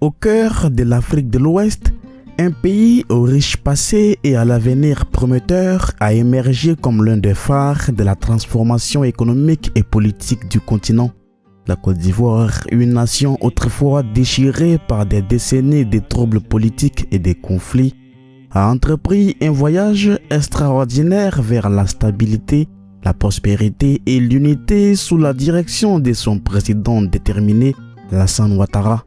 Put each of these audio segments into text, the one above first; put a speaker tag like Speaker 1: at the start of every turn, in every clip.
Speaker 1: Au cœur de l'Afrique de l'Ouest, un pays au riche passé et à l'avenir prometteur a émergé comme l'un des phares de la transformation économique et politique du continent. La Côte d'Ivoire, une nation autrefois déchirée par des décennies de troubles politiques et de conflits, a entrepris un voyage extraordinaire vers la stabilité, la prospérité et l'unité sous la direction de son président déterminé, Alassane Ouattara.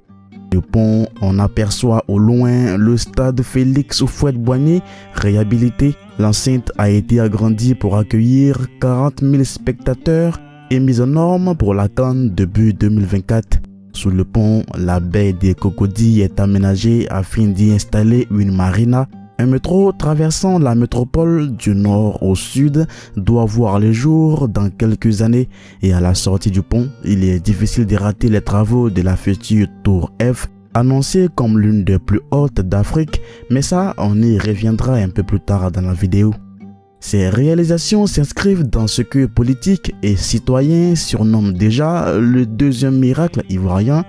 Speaker 1: Du pont, on aperçoit au loin le stade Félix Houphouët-Boigny réhabilité. L'enceinte a été agrandie pour accueillir 40 000 spectateurs et mise aux normes pour la CAN début 2024. Sous le pont, la baie des Cocody est aménagée afin d'y installer une marina. Un métro traversant la métropole du nord au sud doit voir le jour dans quelques années et à la sortie du pont, il est difficile de rater les travaux de la future Tour F, annoncée comme l'une des plus hautes d'Afrique, mais ça, on y reviendra un peu plus tard dans la vidéo. Ces réalisations s'inscrivent dans ce que politiques et citoyens surnomment déjà le deuxième miracle ivoirien.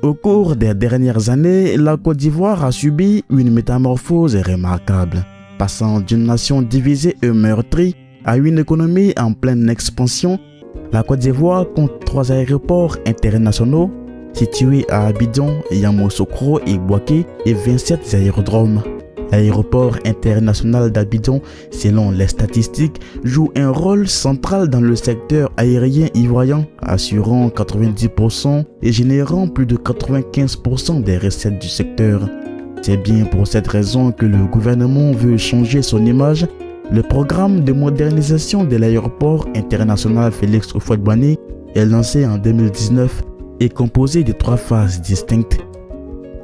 Speaker 1: Au cours des dernières années, la Côte d'Ivoire a subi une métamorphose remarquable, passant d'une nation divisée et meurtrie à une économie en pleine expansion. La Côte d'Ivoire compte 3 aéroports internationaux situés à Abidjan, Yamoussoukro et Bouaké et 27 aérodromes. L'aéroport international d'Abidjan, selon les statistiques, joue un rôle central dans le secteur aérien ivoirien, assurant 90% et générant plus de 95% des recettes du secteur. C'est bien pour cette raison que le gouvernement veut changer son image. Le programme de modernisation de l'aéroport international Félix Houphouët-Boigny est lancé en 2019 et composé de 3 phases distinctes.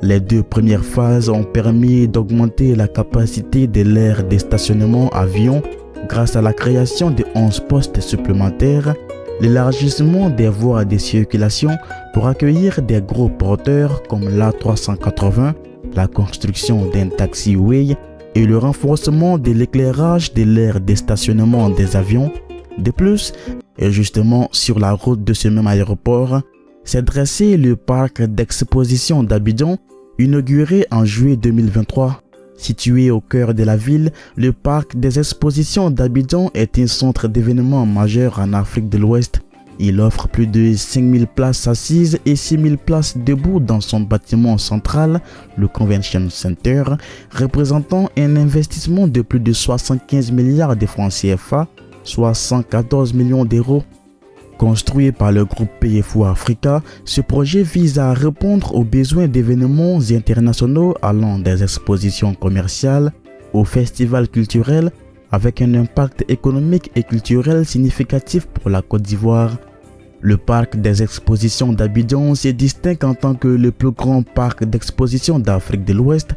Speaker 1: Les 2 premières phases ont permis d'augmenter la capacité de l'aire de stationnement avion grâce à la création de 11 postes supplémentaires, l'élargissement des voies de circulation pour accueillir des gros porteurs comme l'A380, la construction d'un taxiway et le renforcement de l'éclairage de l'aire de stationnement des avions. De plus, et justement sur la route de ce même aéroport, s'est dressé le parc d'exposition d'Abidjan, inauguré en juillet 2023. Situé au cœur de la ville, le parc des expositions d'Abidjan est un centre d'événements majeur en Afrique de l'Ouest. Il offre plus de 5000 places assises et 6000 places debout dans son bâtiment central, le Convention Center, représentant un investissement de plus de 75 milliards de francs CFA, soit 114 millions d'euros. Construit par le groupe PFO Africa, ce projet vise à répondre aux besoins d'événements internationaux allant des expositions commerciales aux festivals culturels avec un impact économique et culturel significatif pour la Côte d'Ivoire. Le parc des expositions d'Abidjan se distingue en tant que le plus grand parc d'exposition d'Afrique de l'Ouest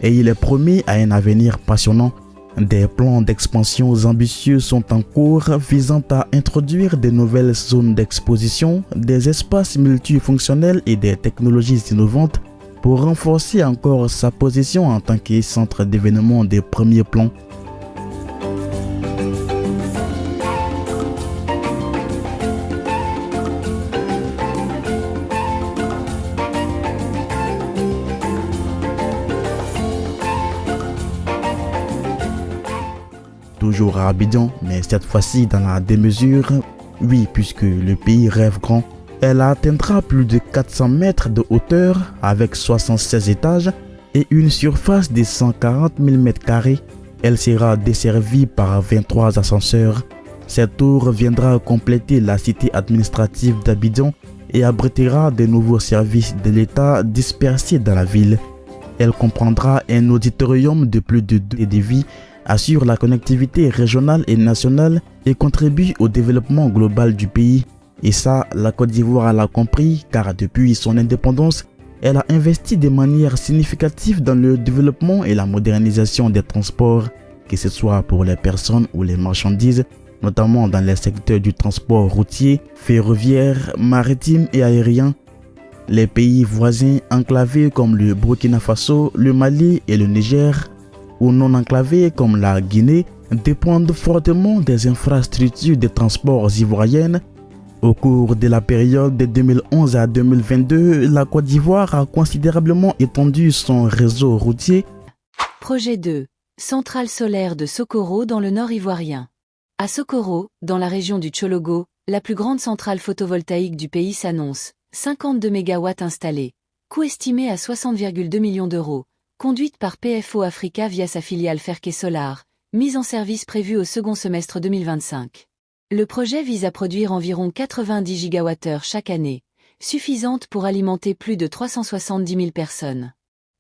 Speaker 1: et il est promis à un avenir passionnant. Des plans d'expansion ambitieux sont en cours visant à introduire de nouvelles zones d'exposition, des espaces multifonctionnels et des technologies innovantes pour renforcer encore sa position en tant que centre d'événements de premier plan. Toujours à Abidjan, mais cette fois-ci dans la démesure. Oui, puisque le pays rêve grand. Elle atteindra plus de 400 mètres de hauteur avec 76 étages et une surface de 140 000 m². Elle sera desservie par 23 ascenseurs. Cette tour viendra compléter la cité administrative d'Abidjan et abritera de nouveaux services de l'État dispersés dans la ville. Elle comprendra un auditorium de plus de 2 devis, assure la connectivité régionale et nationale et contribue au développement global du pays. Et ça, la Côte d'Ivoire l'a compris car depuis son indépendance, elle a investi de manière significative dans le développement et la modernisation des transports, que ce soit pour les personnes ou les marchandises, notamment dans les secteurs du transport routier, ferroviaire, maritime et aérien. Les pays voisins enclavés comme le Burkina Faso, le Mali et le Niger, ou non enclavés comme la Guinée, dépendent fortement des infrastructures de transports ivoiriennes. Au cours de la période de 2011 à 2022, la Côte d'Ivoire a considérablement étendu son réseau routier.
Speaker 2: Projet 2. Centrale solaire de Sokoro dans le nord ivoirien. À Sokoro, dans la région du Tchologo, la plus grande centrale photovoltaïque du pays s'annonce, 52 MW installés, coût estimé à 60,2 millions d'euros, conduite par PFO Africa via sa filiale Ferke Solar, mise en service prévue au second semestre 2025. Le projet vise à produire environ 90 gigawattheures chaque année, suffisante pour alimenter plus de 370 000 personnes.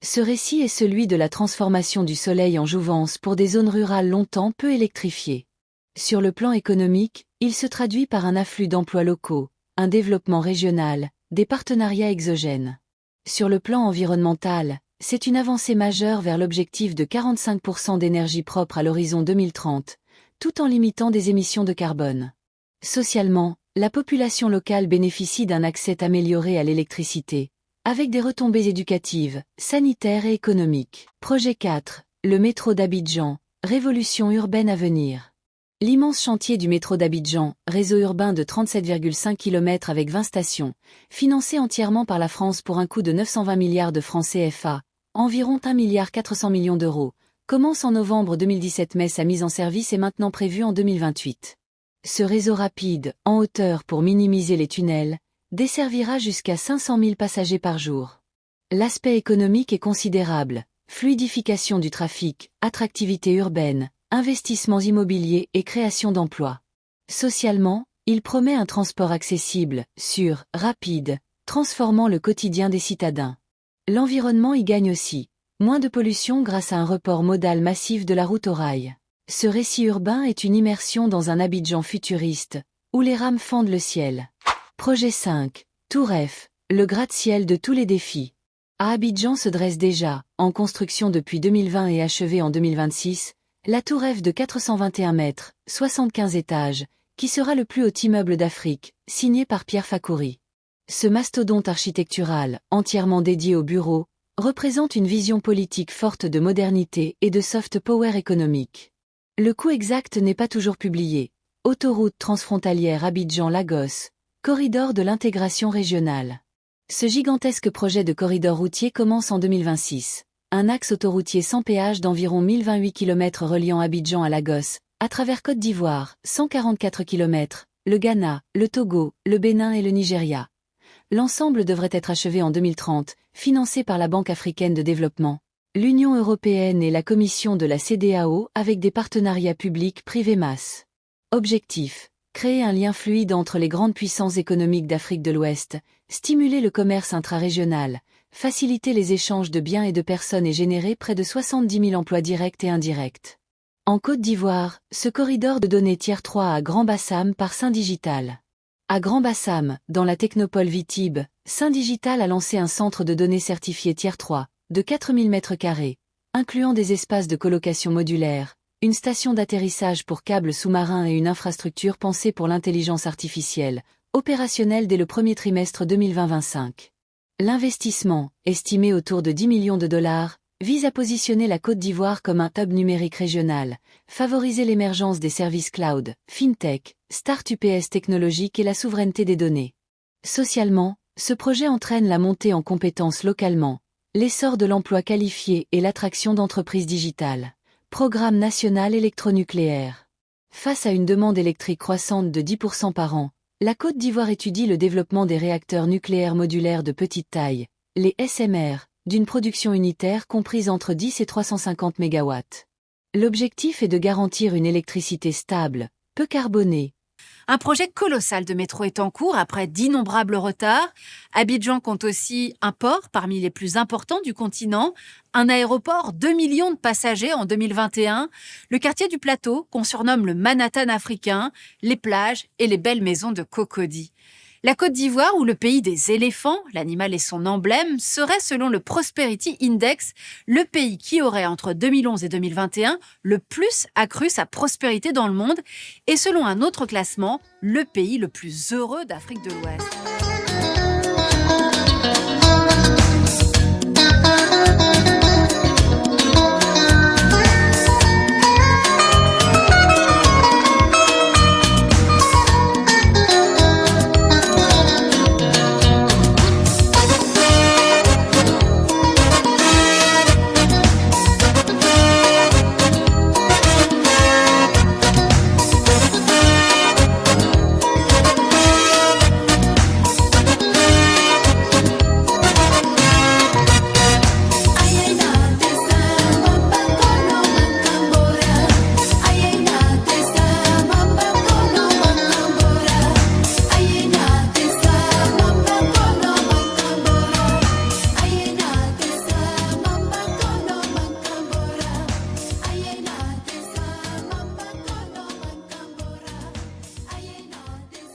Speaker 2: Ce récit est celui de la transformation du soleil en jouvence pour des zones rurales longtemps peu électrifiées. Sur le plan économique, il se traduit par un afflux d'emplois locaux, un développement régional, des partenariats exogènes. Sur le plan environnemental, c'est une avancée majeure vers l'objectif de 45% d'énergie propre à l'horizon 2030, tout en limitant des émissions de carbone. Socialement, la population locale bénéficie d'un accès amélioré à l'électricité, avec des retombées éducatives, sanitaires et économiques. Projet 4. Le métro d'Abidjan, révolution urbaine à venir. L'immense chantier du métro d'Abidjan, réseau urbain de 37,5 km avec 20 stations, financé entièrement par la France pour un coût de 920 milliards de francs CFA, environ 1,4 milliard d'euros, commence en novembre 2017 mais sa mise en service est maintenant prévue en 2028. Ce réseau rapide, en hauteur pour minimiser les tunnels, desservira jusqu'à 500 000 passagers par jour. L'aspect économique est considérable, fluidification du trafic, attractivité urbaine, investissements immobiliers et création d'emplois. Socialement, il promet un transport accessible, sûr, rapide, transformant le quotidien des citadins. L'environnement y gagne aussi. Moins de pollution grâce à un report modal massif de la route au rail. Ce récit urbain est une immersion dans un Abidjan futuriste, où les rames fendent le ciel. Projet 5. Tour F, le gratte-ciel de tous les défis. À Abidjan se dresse déjà, en construction depuis 2020 et achevée en 2026, la Tour F de 421 mètres, 75 étages, qui sera le plus haut immeuble d'Afrique, signé par Pierre Fakouri. Ce mastodonte architectural, entièrement dédié aux bureaux, représente une vision politique forte de modernité et de soft power économique. Le coût exact n'est pas toujours publié. Autoroute transfrontalière Abidjan-Lagos, corridor de l'intégration régionale. Ce gigantesque projet de corridor routier commence en 2026. Un axe autoroutier sans péage d'environ 1028 km reliant Abidjan à Lagos, à travers Côte d'Ivoire, 144 km, le Ghana, le Togo, le Bénin et le Nigeria. L'ensemble devrait être achevé en 2030, financé par la Banque africaine de développement, l'Union européenne et la Commission de la CEDEAO avec des partenariats publics-privés masse. Objectif: créer un lien fluide entre les grandes puissances économiques d'Afrique de l'Ouest, stimuler le commerce intra-régional, faciliter les échanges de biens et de personnes et générer près de 70 000 emplois directs et indirects. En Côte d'Ivoire, ce corridor de données Tier 3 à Grand Bassam par Saint Digital. À Grand Bassam, dans la technopole Vitib, Saint Digital a lancé un centre de données certifié Tier 3, de 4000 m², incluant des espaces de colocation modulaires, une station d'atterrissage pour câbles sous-marins et une infrastructure pensée pour l'intelligence artificielle, opérationnelle dès le premier trimestre 2025. L'investissement, estimé autour de 10 millions de dollars, vise à positionner la Côte d'Ivoire comme un hub numérique régional, favoriser l'émergence des services cloud, fintech, start-UPS technologiques et la souveraineté des données. Socialement, ce projet entraîne la montée en compétences localement, l'essor de l'emploi qualifié et l'attraction d'entreprises digitales. Programme national électronucléaire. Face à une demande électrique croissante de 10% par an, la Côte d'Ivoire étudie le développement des réacteurs nucléaires modulaires de petite taille, les SMR, d'une production unitaire comprise entre 10 et 350 MW. L'objectif est de garantir une électricité stable, peu carbonée.
Speaker 3: Un projet colossal de métro est en cours après d'innombrables retards. Abidjan compte aussi un port parmi les plus importants du continent, un aéroport, 2 millions de passagers en 2021, le quartier du Plateau qu'on surnomme le Manhattan africain, les plages et les belles maisons de Cocody. La Côte d'Ivoire, ou le pays des éléphants, l'animal est son emblème, serait selon le Prosperity Index le pays qui aurait entre 2011 et 2021 le plus accru sa prospérité dans le monde et selon un autre classement, le pays le plus heureux d'Afrique de l'Ouest.